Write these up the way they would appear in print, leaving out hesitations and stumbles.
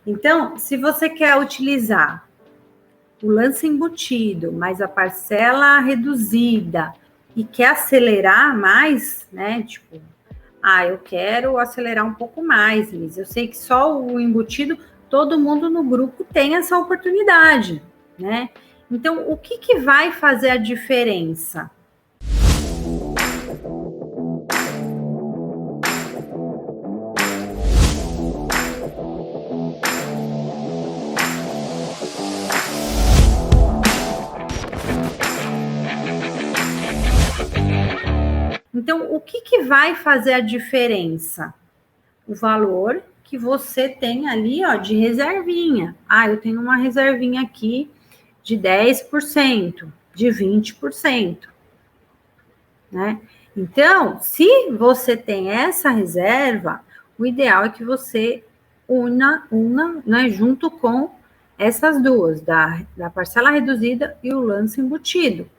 Então, se você quer utilizar o lance embutido, mais a parcela reduzida e quer acelerar mais, né? Tipo, eu quero acelerar um pouco mais, Liz. Eu sei que só o embutido, todo mundo no grupo tem essa oportunidade, né? Então, o que vai fazer a diferença? Então, o que vai fazer a diferença? O valor que você tem ali, ó, de reservinha. Eu tenho uma reservinha aqui de 10%, de 20%, né? Então, se você tem essa reserva, o ideal é que você una, né, junto com essas duas, da parcela reduzida e o lance embutido.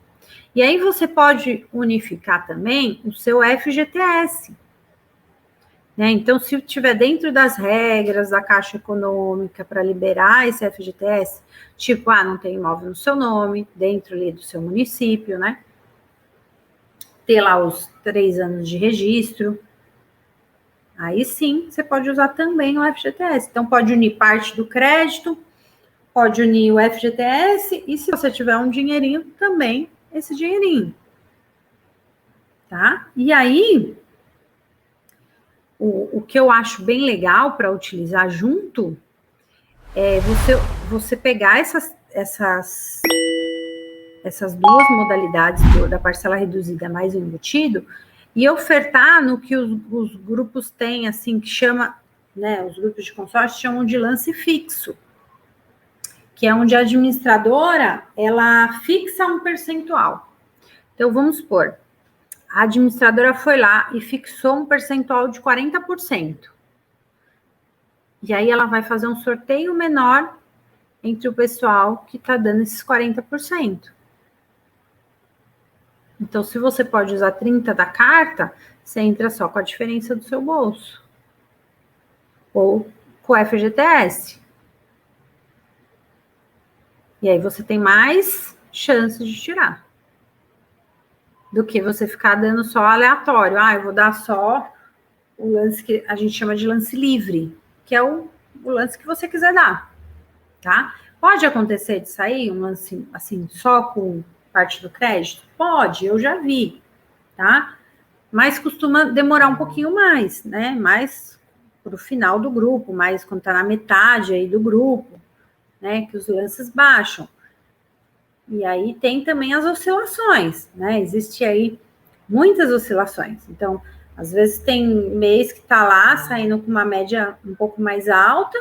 E aí você pode unificar também o seu FGTS. Né? Então, se estiver dentro das regras da Caixa Econômica para liberar esse FGTS, tipo, não tem imóvel no seu nome, dentro ali do seu município, né? Ter lá os 3 anos de registro. Aí sim, você pode usar também o FGTS. Então, pode unir parte do crédito, pode unir o FGTS, e se você tiver um dinheirinho, também esse dinheirinho. Tá? E aí, o que eu acho bem legal para utilizar junto é você pegar essas duas modalidades da parcela reduzida mais o embutido e ofertar no que os grupos têm, assim, que chama, né, os grupos de consórcio chamam de lance fixo, que é onde a administradora, ela fixa um percentual. Então, vamos supor, a administradora foi lá e fixou um percentual de 40%. E aí ela vai fazer um sorteio menor entre o pessoal que está dando esses 40%. Então, se você pode usar 30% da carta, você entra só com a diferença do seu bolso. Ou com o FGTS. E aí você tem mais chances de tirar. Do que você ficar dando só aleatório. Eu vou dar só o lance que a gente chama de lance livre, que é o lance que você quiser dar, tá? Pode acontecer de sair um lance assim, só com parte do crédito? Pode, eu já vi, tá? Mas costuma demorar um pouquinho mais, né? Mais pro final do grupo, mais quando tá na metade aí do grupo, né? Que os lances baixam. E aí tem também as oscilações, né? Existe aí muitas oscilações. Então, às vezes tem mês que tá lá saindo com uma média um pouco mais alta,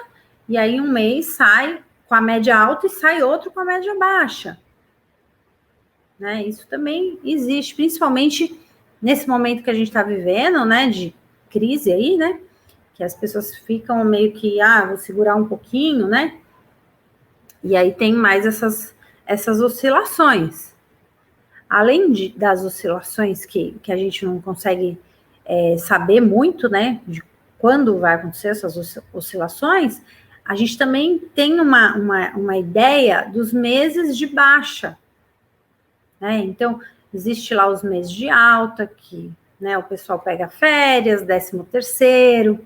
e aí um mês sai com a média alta e sai outro com a média baixa. Né? Isso também existe, principalmente nesse momento que a gente está vivendo, né, de crise aí, né, que as pessoas ficam meio que, vou segurar um pouquinho, né, e aí tem mais essas oscilações. Além das oscilações que a gente não consegue saber muito, né, de quando vai acontecer essas oscilações, a gente também tem uma ideia dos meses de baixa, né? Então, existe lá os meses de alta, que, né, o pessoal pega férias, 13º,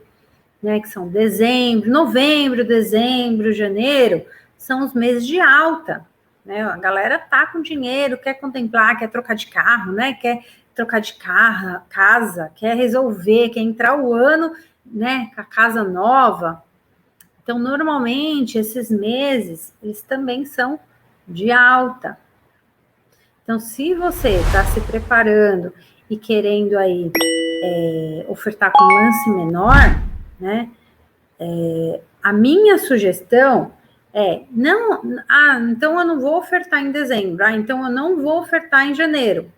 né, que são dezembro, novembro, dezembro, janeiro, são os meses de alta, né? A galera tá com dinheiro, quer contemplar, quer trocar de carro, né? Quer trocar de casa, quer resolver, quer entrar o ano, né, com a casa nova. Então, normalmente, esses meses, eles também são de alta. Então, se você está se preparando e querendo aí ofertar com lance menor, né? A minha sugestão não, então eu não vou ofertar em dezembro, então eu não vou ofertar em janeiro.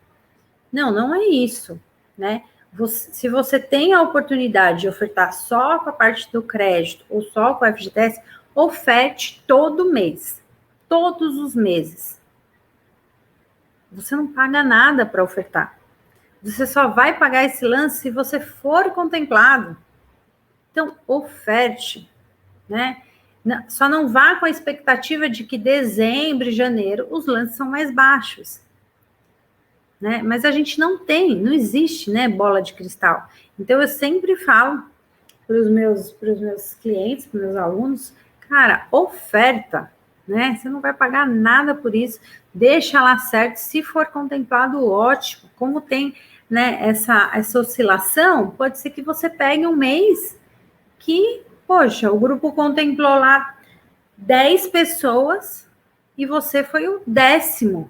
Não é isso, né? Se você tem a oportunidade de ofertar só com a parte do crédito ou só com o FGTS, oferte todo mês, todos os meses. Você não paga nada para ofertar. Você só vai pagar esse lance se você for contemplado. Então, oferte, né? Só não vá com a expectativa de que dezembro e janeiro os lances são mais baixos. Né? Mas a gente não existe, né, bola de cristal. Então, eu sempre falo para os meus clientes, para os meus alunos, cara, oferta, né? Você não vai pagar nada por isso, deixa lá certo, se for contemplado, ótimo. Como tem, né, essa oscilação, pode ser que você pegue um mês que, poxa, o grupo contemplou lá 10 pessoas e você foi o 10º,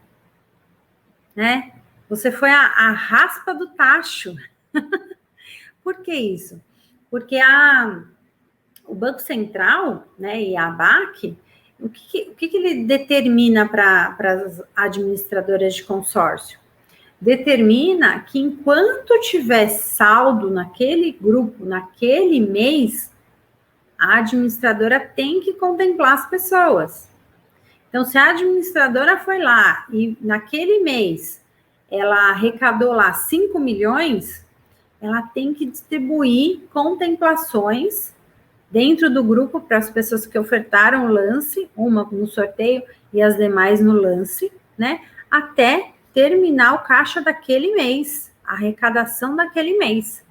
né? Você foi a raspa do tacho. Por que isso? Porque o Banco Central, né, e a ABAC, o que ele determina para as administradoras de consórcio? Determina que enquanto tiver saldo naquele grupo, naquele mês, a administradora tem que contemplar as pessoas. Então, se a administradora foi lá e naquele mês ela arrecadou lá 5 milhões, ela tem que distribuir contemplações dentro do grupo para as pessoas que ofertaram o lance, uma no sorteio e as demais no lance, né? Até terminar o caixa daquele mês, a arrecadação daquele mês.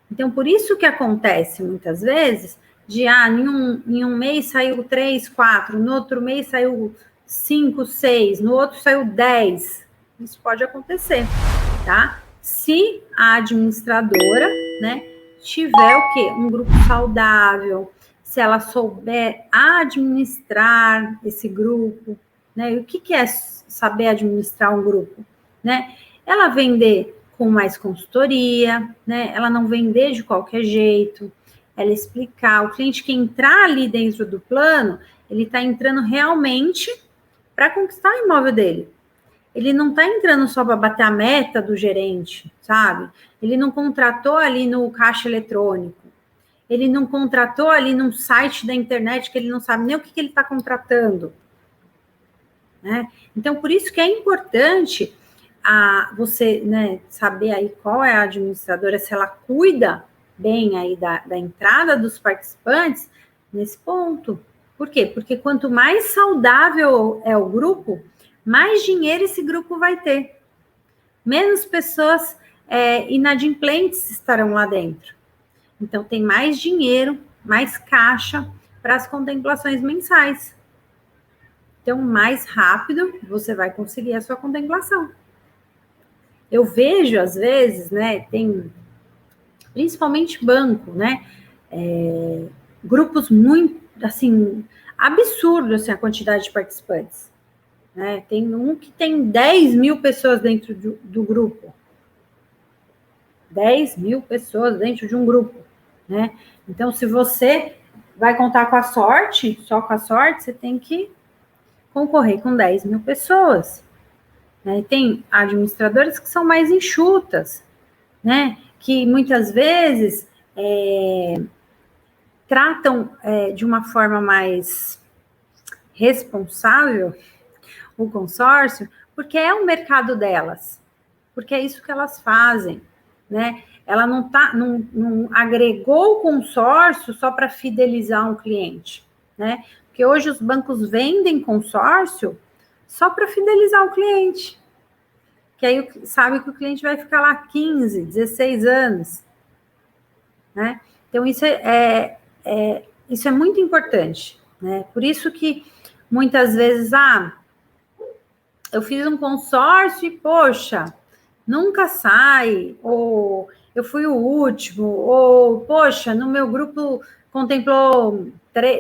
Então, por isso que acontece muitas vezes de em um mês saiu 3, 4, no outro mês saiu 5, 6, no outro saiu 10. Isso pode acontecer, tá? Se a administradora, né, tiver o quê? Um grupo saudável, se ela souber administrar esse grupo, né? E o que é saber administrar um grupo, né? Ela vender com mais consultoria, né? Ela não vender de qualquer jeito, ela explicar. O cliente que entrar ali dentro do plano, ele está entrando realmente para conquistar o imóvel dele. Ele não está entrando só para bater a meta do gerente, sabe? Ele não contratou ali no caixa eletrônico. Ele não contratou ali num site da internet que ele não sabe nem o que ele está contratando. Né? Então, por isso que é importante você, né, saber aí qual é a administradora, se ela cuida bem aí da entrada dos participantes nesse ponto. Por quê? Porque quanto mais saudável é o grupo, mais dinheiro esse grupo vai ter. Menos pessoas inadimplentes estarão lá dentro. Então, tem mais dinheiro, mais caixa para as contemplações mensais. Então, mais rápido você vai conseguir a sua contemplação. Eu vejo, às vezes, né, tem principalmente banco, né, grupos muito, assim, absurdos, assim, a quantidade de participantes. Né? Tem um que tem 10 mil pessoas dentro do grupo. 10 mil pessoas dentro de um grupo. Né? Então, se você vai contar com a sorte, só com a sorte, você tem que concorrer com 10 mil pessoas. Né? Tem administradoras que são mais enxutas, né? Que muitas vezes tratam de uma forma mais responsável o consórcio, porque é o mercado delas, porque é isso que elas fazem, né? Ela não agregou o consórcio só para fidelizar um cliente, né? Porque hoje os bancos vendem consórcio só para fidelizar o cliente, que aí sabe que o cliente vai ficar lá 15, 16 anos, né? Então isso isso é muito importante, né? Por isso que muitas vezes eu fiz um consórcio e, poxa, nunca sai, ou eu fui o último, ou, poxa, no meu grupo contemplou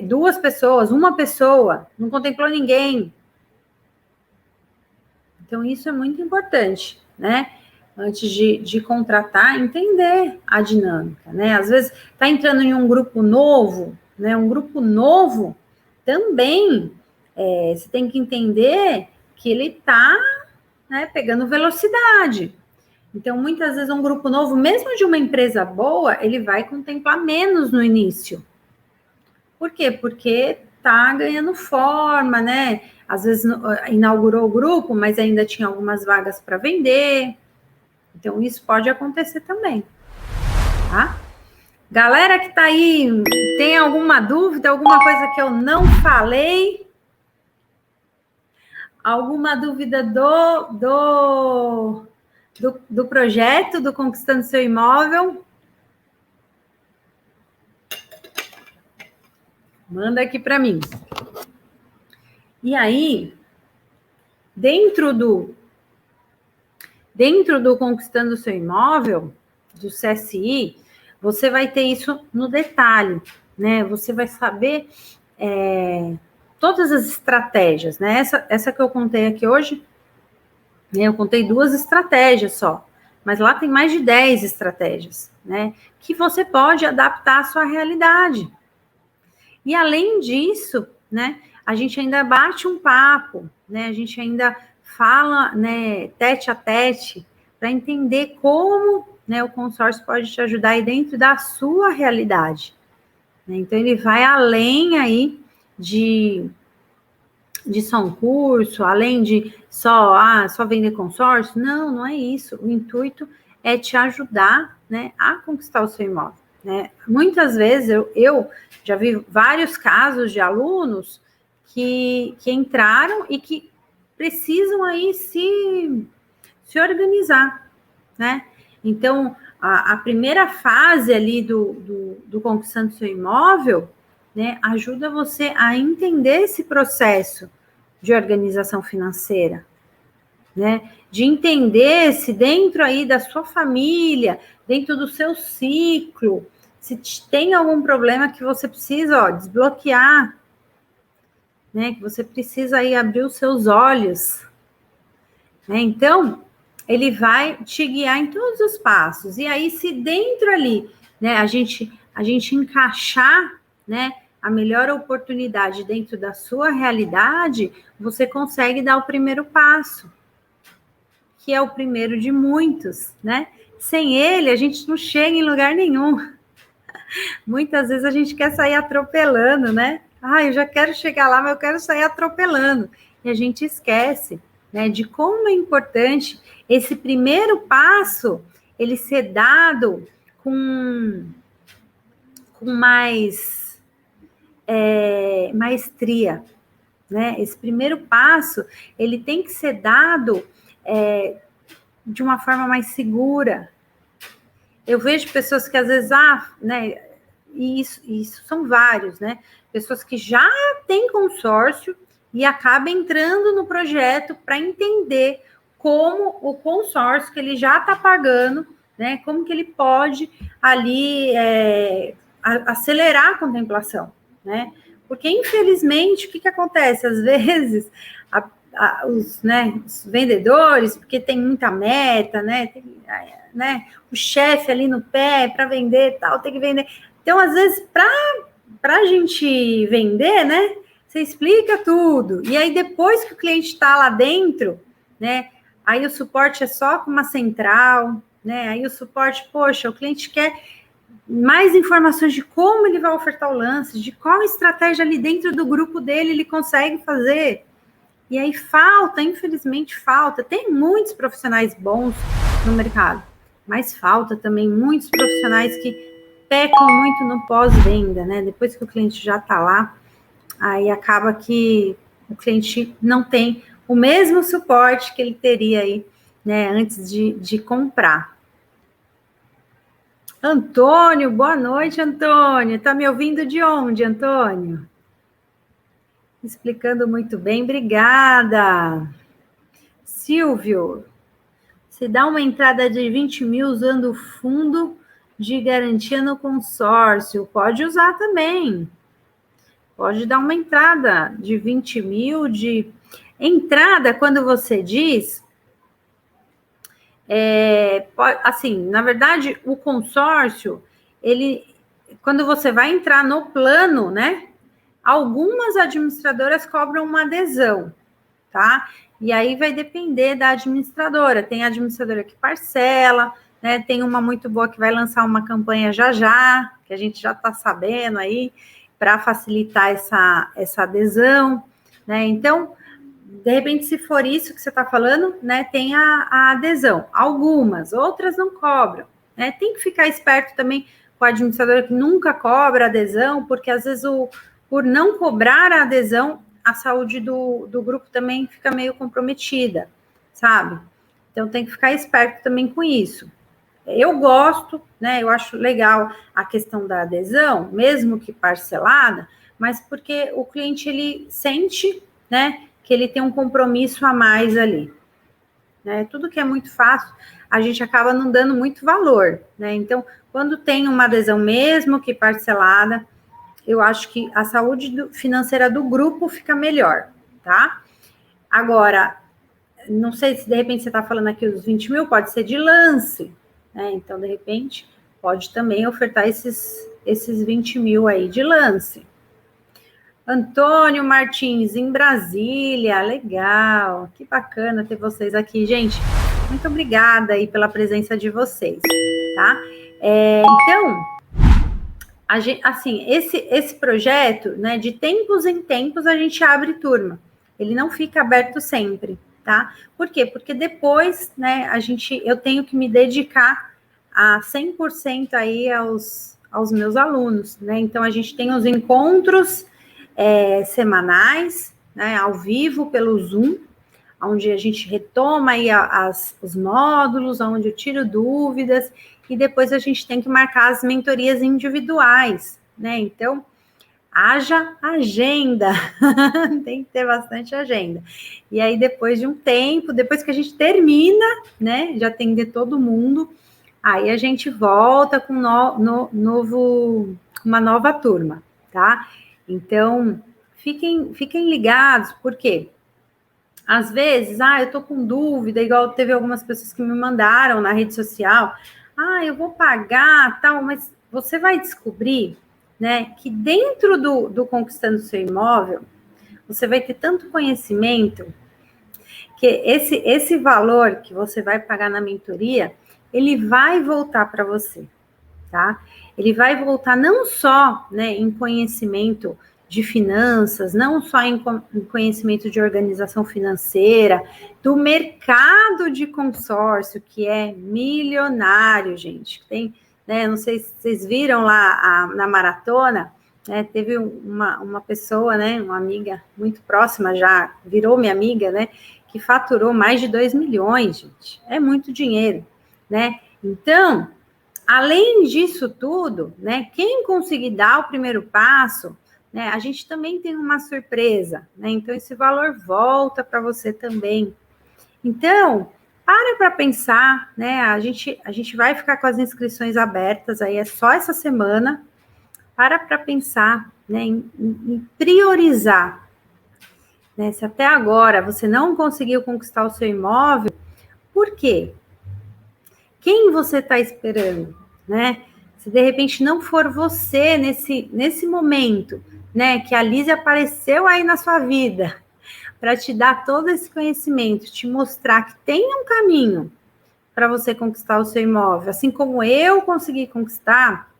2 pessoas, 1 pessoa, não contemplou ninguém. Então, isso é muito importante, né? Antes de contratar, entender a dinâmica, né? Às vezes, está entrando em um grupo novo, né? Um grupo novo também, você tem que entender que ele está, né, pegando velocidade. Então, muitas vezes, um grupo novo, mesmo de uma empresa boa, ele vai contemplar menos no início. Por quê? Porque está ganhando forma, né? Às vezes, inaugurou o grupo, mas ainda tinha algumas vagas para vender. Então, isso pode acontecer também, tá? Galera que tá aí, tem alguma dúvida, alguma coisa que eu não falei? Alguma dúvida do projeto, do Conquistando Seu Imóvel? Manda aqui para mim. E aí, dentro do Conquistando Seu Imóvel, do CSI, você vai ter isso no detalhe, né? Você vai saber todas as estratégias, né? Essa que eu contei aqui hoje, né? Eu contei 2 estratégias só, mas lá tem mais de 10 estratégias, né? Que você pode adaptar à sua realidade. E além disso, né? A gente ainda bate um papo, né? A gente ainda fala, né? Tete a tete, para entender como, né? O consórcio pode te ajudar aí dentro da sua realidade. Né? Então ele vai além aí de só um curso, além de só vender consórcio. Não, não é isso. O intuito é te ajudar, né, a conquistar o seu imóvel. Né? Muitas vezes eu já vi vários casos de alunos que entraram e que precisam aí se organizar, né? Então, a primeira fase ali do Conquistando Seu Imóvel, né, ajuda você a entender esse processo de organização financeira, né? De entender se dentro aí da sua família, dentro do seu ciclo, se tem algum problema que você precisa, desbloquear, né? Que você precisa aí abrir os seus olhos, né? Então, ele vai te guiar em todos os passos. E aí, se dentro ali, né, a gente encaixar, né, a melhor oportunidade dentro da sua realidade, você consegue dar o primeiro passo, que é o primeiro de muitos, né? Sem ele, a gente não chega em lugar nenhum. Muitas vezes a gente quer sair atropelando, né? Eu já quero chegar lá, mas eu quero sair atropelando. E a gente esquece, né, de como é importante esse primeiro passo, ele ser dado com mais maestria, né? Esse primeiro passo, ele tem que ser dado de uma forma mais segura. Eu vejo pessoas que às vezes, né, e isso são vários, né? Pessoas que já têm consórcio e acabam entrando no projeto para entender como o consórcio que ele já está pagando, né? Como que ele pode ali acelerar a contemplação, né? Porque, infelizmente, o que acontece? Às vezes, os vendedores, porque tem muita meta, né? O chefe ali no pé para vender tal, tem que vender. Então, às vezes, para a gente vender, né? Você explica tudo. E aí, depois que o cliente está lá dentro, né? Aí o suporte é só com uma central, né? Aí o suporte, poxa, o cliente quer mais informações de como ele vai ofertar o lance, de qual estratégia ali dentro do grupo dele ele consegue fazer. E aí infelizmente falta. Tem muitos profissionais bons no mercado, mas falta também muitos profissionais que pecam muito no pós-venda, né? Depois que o cliente já está lá, aí acaba que o cliente não tem o mesmo suporte que ele teria aí, né, antes de comprar. Antônio, boa noite, Antônio. Tá me ouvindo de onde, Antônio? Explicando muito bem, obrigada. Silvio, se dá uma entrada de 20 mil usando o fundo de garantia no consórcio, pode usar também. Pode dar uma entrada de 20 mil de... Entrada, quando você diz... assim, na verdade, o consórcio, quando você vai entrar no plano, né? Algumas administradoras cobram uma adesão, tá? E aí vai depender da administradora. Tem administradora que parcela, né? Tem uma muito boa que vai lançar uma campanha já, que a gente já está sabendo aí, para facilitar essa adesão, né? Então, de repente, se for isso que você está falando, né? Tem a adesão. Algumas, outras não cobram, né? Tem que ficar esperto também com a administradora que nunca cobra adesão, porque às vezes por não cobrar a adesão, a saúde do grupo também fica meio comprometida, sabe? Então tem que ficar esperto também com isso. Eu gosto, né? Eu acho legal a questão da adesão, mesmo que parcelada, mas porque o cliente ele sente, né, que ele tem um compromisso a mais ali. Né? Tudo que é muito fácil, a gente acaba não dando muito valor, né? Então, quando tem uma adesão mesmo que parcelada, eu acho que a saúde financeira do grupo fica melhor, tá? Agora, não sei se de repente você está falando aqui os 20 mil, pode ser de lance, né? Então, de repente, pode também ofertar esses 20 mil aí de lance. Antônio Martins, em Brasília, legal, que bacana ter vocês aqui, gente, muito obrigada aí pela presença de vocês, tá? Então, assim, esse projeto, né, de tempos em tempos a gente abre turma, ele não fica aberto sempre, tá? Por quê? Porque depois, né, eu tenho que me dedicar a 100% aí aos meus alunos, né? Então, a gente tem os encontros semanais, né, ao vivo pelo Zoom, onde a gente retoma aí os módulos, onde eu tiro dúvidas, e depois a gente tem que marcar as mentorias individuais, né? Então, haja agenda, tem que ter bastante agenda. E aí, depois de um tempo, depois que a gente termina, né, de atender todo mundo, aí a gente volta com uma nova turma, tá? Então, fiquem ligados, porque às vezes, eu tô com dúvida, igual teve algumas pessoas que me mandaram na rede social, eu vou pagar, tal, mas você vai descobrir, né, que dentro do Conquistando Seu Imóvel, você vai ter tanto conhecimento, que esse valor que você vai pagar na mentoria, ele vai voltar para você, tá? Ele vai voltar não só, né, em conhecimento de finanças, não só em conhecimento de organização financeira, do mercado de consórcio, que é milionário, gente. Tem, né, não sei se vocês viram lá na maratona, né, teve uma pessoa, né, uma amiga muito próxima, já virou minha amiga, né, que faturou mais de 2 milhões, gente. É muito dinheiro, né? Então, além disso tudo, né, quem conseguir dar o primeiro passo, né, a gente também tem uma surpresa, né? Então, esse valor volta para você também. Então, para pensar, né? A gente vai ficar com as inscrições abertas aí, é só essa semana. Para pensar, né, em priorizar. Né? Se até agora você não conseguiu conquistar o seu imóvel, por quê? Quem você está esperando, né? Se de repente não for você nesse momento, né, que a Lise apareceu aí na sua vida, para te dar todo esse conhecimento, te mostrar que tem um caminho para você conquistar o seu imóvel, assim como eu consegui conquistar,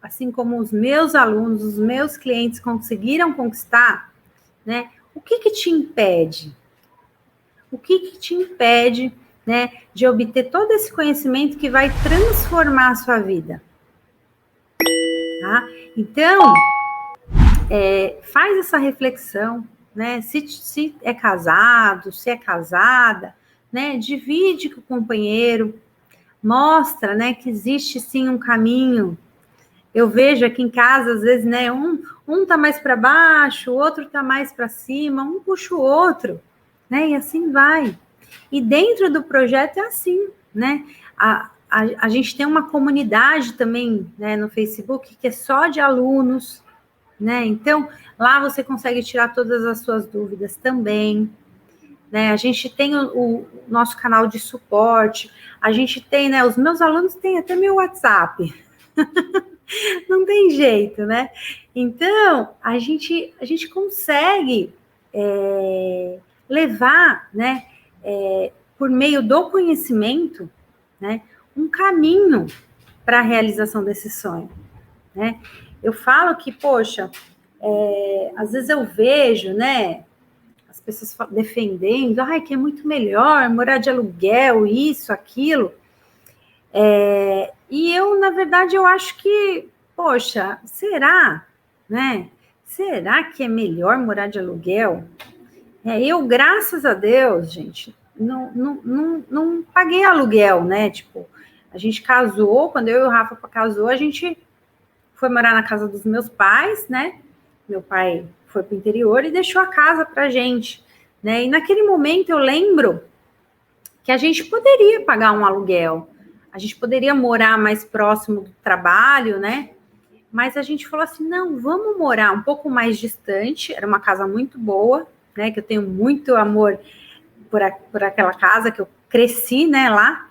assim como os meus alunos, os meus clientes conseguiram conquistar, né? O que te impede? O que te impede, né, de obter todo esse conhecimento que vai transformar a sua vida? Tá? Então, faz essa reflexão, né? Se é casado, se é casada, né? Divide com o companheiro, mostra, né, que existe sim um caminho. Eu vejo aqui em casa, às vezes, né, um tá mais para baixo, o outro tá mais para cima, um puxa o outro, né, e assim vai. E dentro do projeto é assim, né, a gente tem uma comunidade também, né, no Facebook, que é só de alunos, né, então, lá você consegue tirar todas as suas dúvidas também, né, a gente tem o nosso canal de suporte, a gente tem, né, os meus alunos têm até meu WhatsApp, não tem jeito, né? Então, a gente consegue levar, né, por meio do conhecimento, né, um caminho para a realização desse sonho, né? Eu falo que, poxa, às vezes eu vejo, né, as pessoas defendendo, que é muito melhor morar de aluguel, isso, aquilo. E eu, na verdade, eu acho que, poxa, será, né? Será que é melhor morar de aluguel? Eu, graças a Deus, gente, não paguei aluguel, né? Tipo, a gente casou, quando eu e o Rafa casou, a gente foi morar na casa dos meus pais, né? Meu pai foi para o interior e deixou a casa para gente, né? E naquele momento eu lembro que a gente poderia pagar um aluguel, a gente poderia morar mais próximo do trabalho, né? Mas a gente falou assim, não, vamos morar um pouco mais distante. Era uma casa muito boa, né? Que eu tenho muito amor por aquela casa que eu cresci, né? Lá,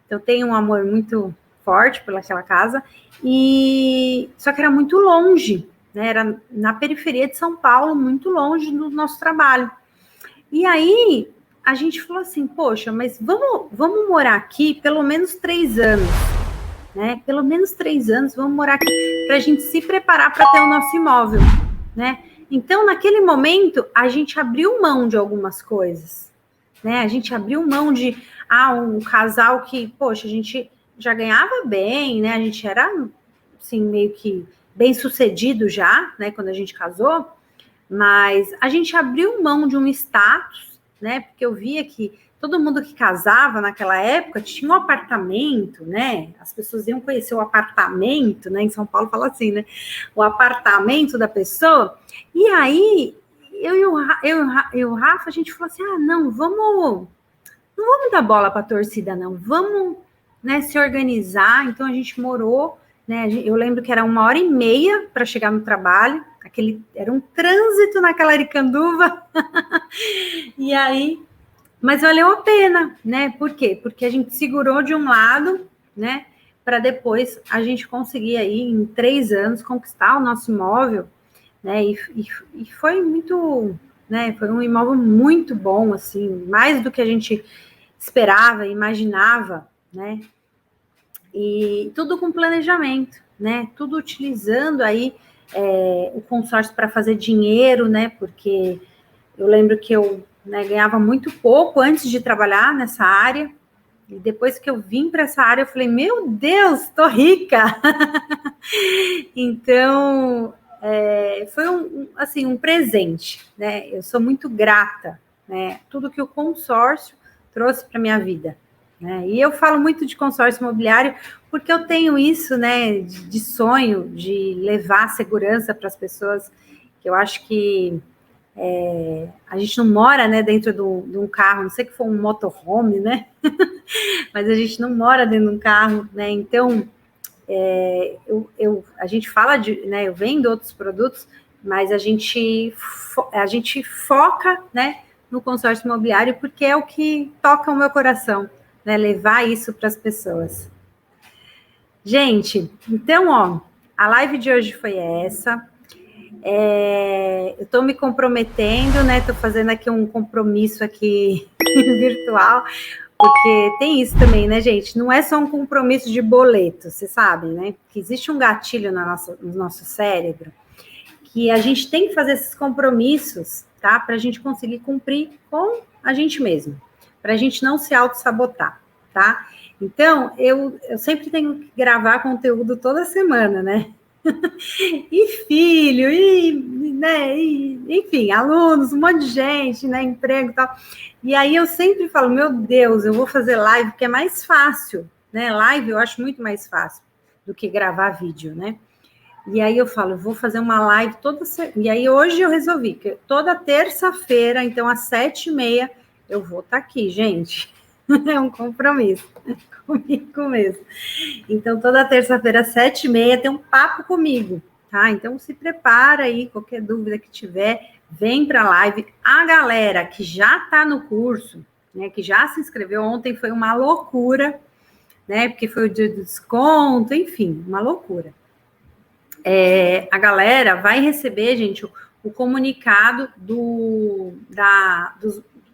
então eu tenho um amor muito forte pelaquela casa. E só que era muito longe, né? Era na periferia de São Paulo, muito longe do nosso trabalho. E aí a gente falou assim, poxa, mas vamos morar aqui pelo menos 3 anos, né? Pelo menos 3 anos, vamos morar aqui para a gente se preparar para ter o nosso imóvel, né? Então, naquele momento, a gente abriu mão de algumas coisas, né? A gente abriu mão de um casal que, poxa, a gente já ganhava bem, né? A gente era assim meio que bem sucedido já, né? Quando a gente casou, mas a gente abriu mão de um status, né? Porque eu via que todo mundo que casava naquela época tinha um apartamento, né? As pessoas iam conhecer o apartamento, né? Em São Paulo fala assim, né? O apartamento da pessoa. E aí, eu e o Rafa, a gente falou assim: não vamos dar bola para a torcida, não. Vamos, né, se organizar. Então, a gente morou, né? Eu lembro que era 1h30 para chegar no trabalho. Era um trânsito naquela Aricanduva. E aí, mas valeu a pena, né? Por quê? Porque a gente segurou de um lado, né? Para depois a gente conseguir aí, em 3 anos, conquistar o nosso imóvel, né? E foi muito, né? Foi um imóvel muito bom, assim, mais do que a gente esperava, imaginava, né? E tudo com planejamento, né? Tudo utilizando aí o consórcio para fazer dinheiro, né? Porque eu lembro que eu, né, ganhava muito pouco antes de trabalhar nessa área. E depois que eu vim para essa área, eu falei, meu Deus, tô rica! Então, foi assim, um presente, né? Eu sou muito grata, né? Tudo que o consórcio trouxe para minha vida, né? E eu falo muito de consórcio imobiliário porque eu tenho isso, né, de sonho de levar segurança para as pessoas, que eu acho que a gente não mora, né, dentro de um carro, não sei que for um motorhome, né? Mas a gente não mora dentro de um carro, né? Então, a gente fala né, eu vendo outros produtos, mas a gente foca, né, no consórcio imobiliário porque é o que toca o meu coração, né? Levar isso para as pessoas. Gente, então, ó, a live de hoje foi essa. Eu estou me comprometendo, né? Estou fazendo aqui um compromisso aqui virtual, porque tem isso também, né, gente? Não é só um compromisso de boleto, vocês sabem, né? Que existe um gatilho no nosso cérebro que a gente tem que fazer esses compromissos, tá? Para a gente conseguir cumprir com a gente mesmo, para a gente não se auto-sabotar, tá? Então, eu sempre tenho que gravar conteúdo toda semana, né? E filho, né, enfim, alunos, um monte de gente, né, emprego e tal. E aí eu sempre falo, meu Deus, eu vou fazer live, porque é mais fácil, né? Live eu acho muito mais fácil do que gravar vídeo, né? E aí eu falo, eu vou fazer uma live E aí hoje eu resolvi que toda terça-feira, então às 7h30, eu vou estar aqui, gente. É um compromisso comigo mesmo. Então, toda terça-feira, às 7h30, tem um papo comigo, tá? Então, se prepara aí, qualquer dúvida que tiver, vem para a live. A galera que já está no curso, né, que já se inscreveu, ontem foi uma loucura, né, porque foi o dia do desconto, enfim, uma loucura. A galera vai receber, gente, o comunicado dos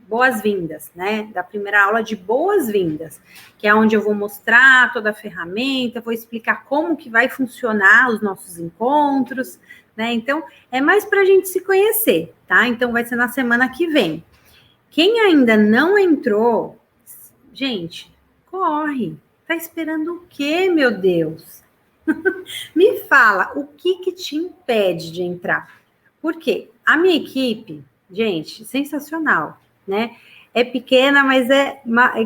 boas-vindas, né? Da primeira aula de boas-vindas, que é onde eu vou mostrar toda a ferramenta, vou explicar como que vai funcionar os nossos encontros, né? Então, é mais para a gente se conhecer, tá? Então, vai ser na semana que vem. Quem ainda não entrou, gente, corre, Tá esperando o quê, meu Deus? Me fala, o que te impede de entrar? Por quê? A minha equipe, gente, sensacional, né? É pequena, mas é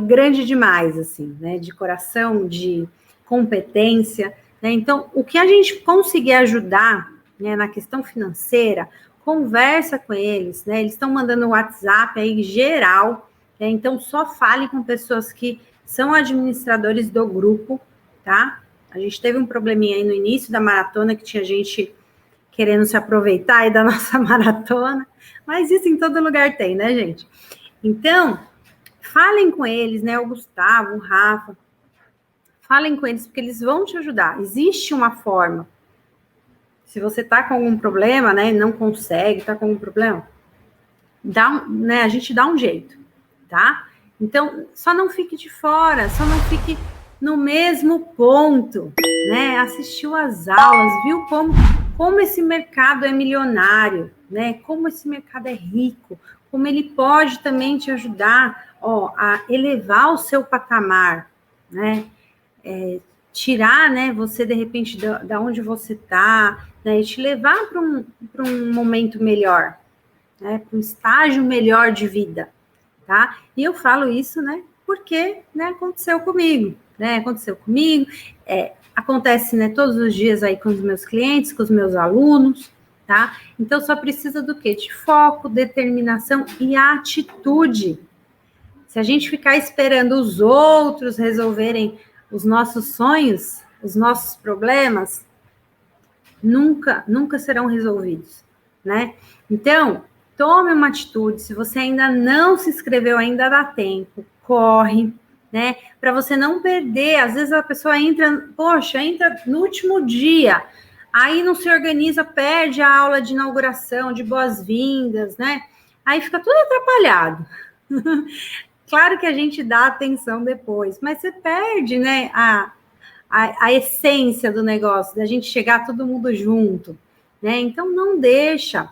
grande demais, assim, né? De coração, de competência, né? Então, o que a gente conseguir ajudar, né, na questão financeira, conversa com eles, né? Eles estão mandando WhatsApp aí geral, né? Então, só fale com pessoas que são administradores do grupo, tá? A gente teve um probleminha aí no início da maratona, que tinha gente querendo se aproveitar aí da nossa maratona, mas isso em todo lugar tem, né, gente? Então, falem com eles, né, o Gustavo, o Rafa, falem com eles, porque eles vão te ajudar. Existe uma forma. Se você tá com algum problema, né, não consegue, tá com algum problema, a gente dá um jeito, tá? Então, só não fique de fora, só não fique no mesmo ponto, né? Assistiu às aulas, viu como esse mercado é milionário, né? Como esse mercado é rico, como ele pode também te ajudar, a elevar o seu patamar, né? Tirar, né, você de repente da onde você está, né, e te levar para um momento melhor, né, para um estágio melhor de vida, tá? E eu falo isso, né, porque, né, aconteceu comigo, acontece, né, todos os dias aí com os meus clientes, com os meus alunos, tá? Então só precisa do quê? De foco, determinação e atitude. Se a gente ficar esperando os outros resolverem os nossos sonhos, os nossos problemas, nunca serão resolvidos, né? Então, tome uma atitude. Se você ainda não se inscreveu, ainda dá tempo. Corre, né? Para você não perder. Às vezes a pessoa entra no último dia, aí não se organiza, perde a aula de inauguração, de boas-vindas, né? Aí fica tudo atrapalhado. Claro que a gente dá atenção depois, mas você perde, né, a essência do negócio, da gente chegar todo mundo junto, né? Então não deixa.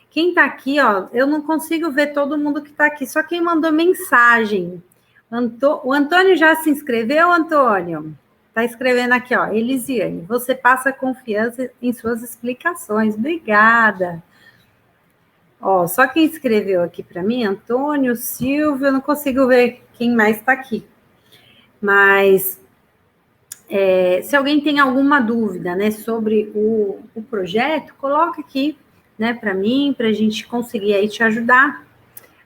Quem tá aqui, eu não consigo ver todo mundo que tá aqui, só quem mandou mensagem. O Antônio já se inscreveu, Antônio? Tá escrevendo aqui, Elisiane, você passa confiança em suas explicações. Obrigada. Só quem escreveu aqui para mim, Antônio, Silvio, eu não consigo ver quem mais está aqui. Mas se alguém tem alguma dúvida, né, sobre o projeto, coloca aqui, né, para mim, para a gente conseguir aí te ajudar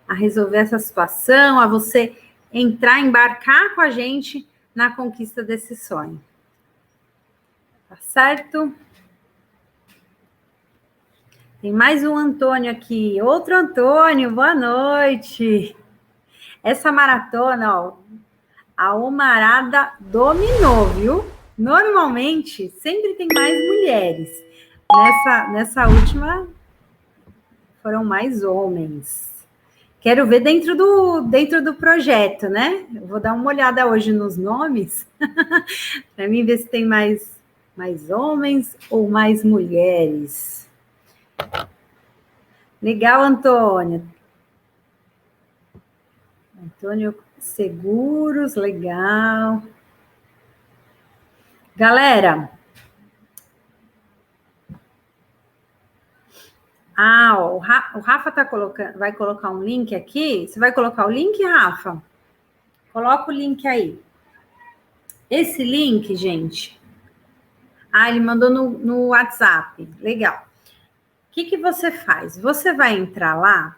a resolver essa situação, a você embarcar com a gente na conquista desse sonho. Tá certo? Tem mais um Antônio aqui. Outro Antônio, boa noite. Essa maratona, a Omarada dominou, viu? Normalmente, sempre tem mais mulheres. Nessa última, foram mais homens. Quero ver dentro do projeto, né? Eu vou dar uma olhada hoje nos nomes, para mim ver se tem mais homens ou mais mulheres. Legal, Antônio. Antônio Seguros, legal. Galera, o Rafa vai colocar um link aqui. Você vai colocar o link, Rafa? Coloca o link aí. Esse link, gente. Ele mandou no WhatsApp. Legal. O que você faz? Você vai entrar lá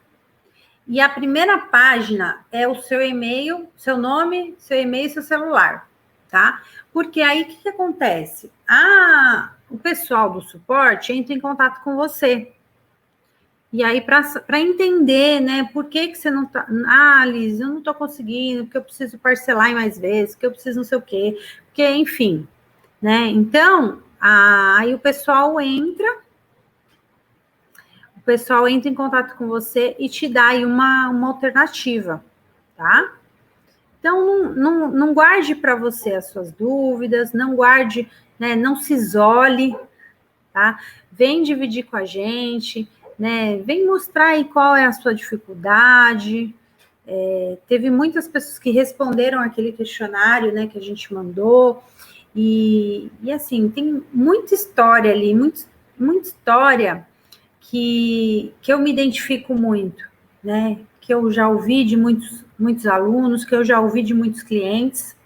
e a primeira página é o seu e-mail, seu nome, seu e-mail e seu celular, tá? Porque aí o que acontece? O pessoal do suporte entra em contato com você. E aí, para entender, né, por que você não tá... Liz, eu não tô conseguindo, porque eu preciso parcelar em mais vezes, porque eu preciso não sei o quê, porque, enfim, né? Então, aí o pessoal entra em contato com você e te dá aí uma alternativa, tá? Então, não guarde para você as suas dúvidas, não guarde, né, não se isole, tá? Vem dividir com a gente, né? Vem mostrar aí qual é a sua dificuldade, Teve muitas pessoas que responderam aquele questionário, né, que a gente mandou, e assim, tem muita história ali, muita história que eu me identifico muito, né, que eu já ouvi de muitos alunos, que eu já ouvi de muitos clientes,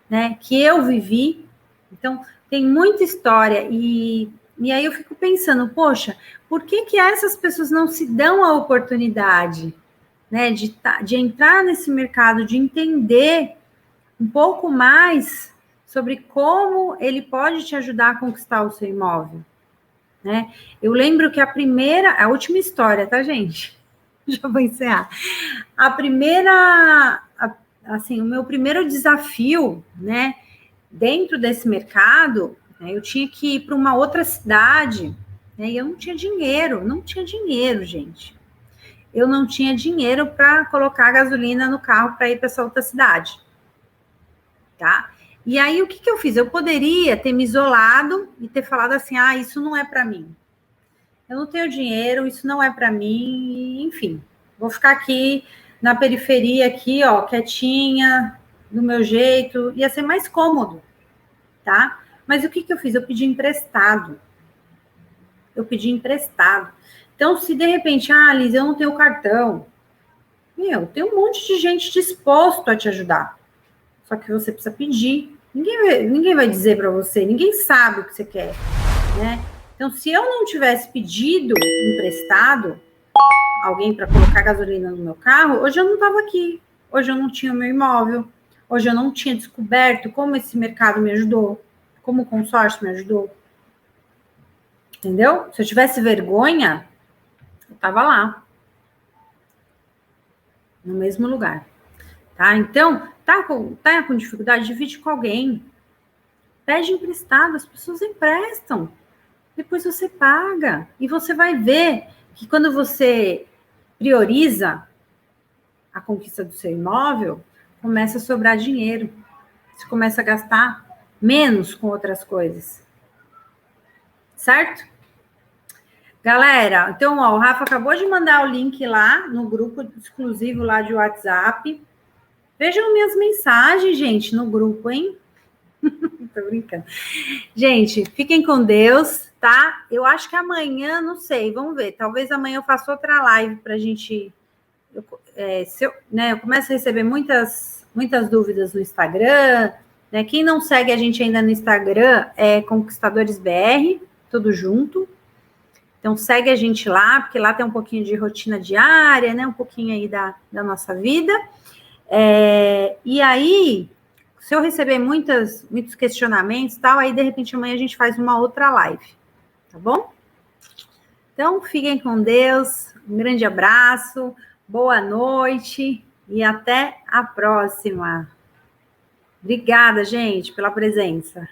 né, que eu vivi. Então, tem muita história, e aí eu fico pensando, poxa, por que essas pessoas não se dão a oportunidade, né, de entrar nesse mercado, de entender um pouco mais sobre como ele pode te ajudar a conquistar o seu imóvel, né? Eu lembro que a última história, tá, gente? Já vou encerrar. Assim, o meu primeiro desafio, né, dentro desse mercado, né, eu tinha que ir para uma outra cidade, né, e eu não tinha dinheiro, gente. Eu não tinha dinheiro para colocar gasolina no carro para ir para essa outra cidade, tá? E aí, o que eu fiz? Eu poderia ter me isolado e ter falado assim, isso não é para mim. Eu não tenho dinheiro, isso não é para mim, enfim. Vou ficar aqui na periferia, aqui, ó, quietinha, do meu jeito, ia ser mais cômodo, tá? Mas o que eu fiz? Eu pedi emprestado. Então, se de repente, Liz, eu não tenho cartão, tem um monte de gente disposto a te ajudar. Só que você precisa pedir. Ninguém vai dizer para você, ninguém sabe o que você quer, né? Então, se eu não tivesse pedido emprestado alguém para colocar gasolina no meu carro, hoje eu não estava aqui. Hoje eu não tinha o meu imóvel. Hoje eu não tinha descoberto como esse mercado me ajudou, como o consórcio me ajudou. Entendeu? Se eu tivesse vergonha, eu estava lá, no mesmo lugar. Tá? Então, tá com dificuldade, divide com alguém. Pede emprestado, as pessoas emprestam. Depois você paga. E você vai ver que quando você prioriza a conquista do seu imóvel, começa a sobrar dinheiro. Você começa a gastar menos com outras coisas. Certo? Galera, então, ó, o Rafa acabou de mandar o link lá no grupo exclusivo lá de WhatsApp. Vejam minhas mensagens, gente, no grupo, hein? Tô brincando. Gente, fiquem com Deus, tá? Eu acho que amanhã, não sei, vamos ver. Talvez amanhã eu faça outra live pra gente. Eu começo a receber muitas dúvidas no Instagram, né? Quem não segue a gente ainda no Instagram é Conquistadores BR, tudo junto. Então, segue a gente lá, porque lá tem um pouquinho de rotina diária, né? Um pouquinho aí da nossa vida. E aí, se eu receber muitos questionamentos e tal, aí, de repente, amanhã a gente faz uma outra live, tá bom? Então, fiquem com Deus, um grande abraço, boa noite e até a próxima. Obrigada, gente, pela presença.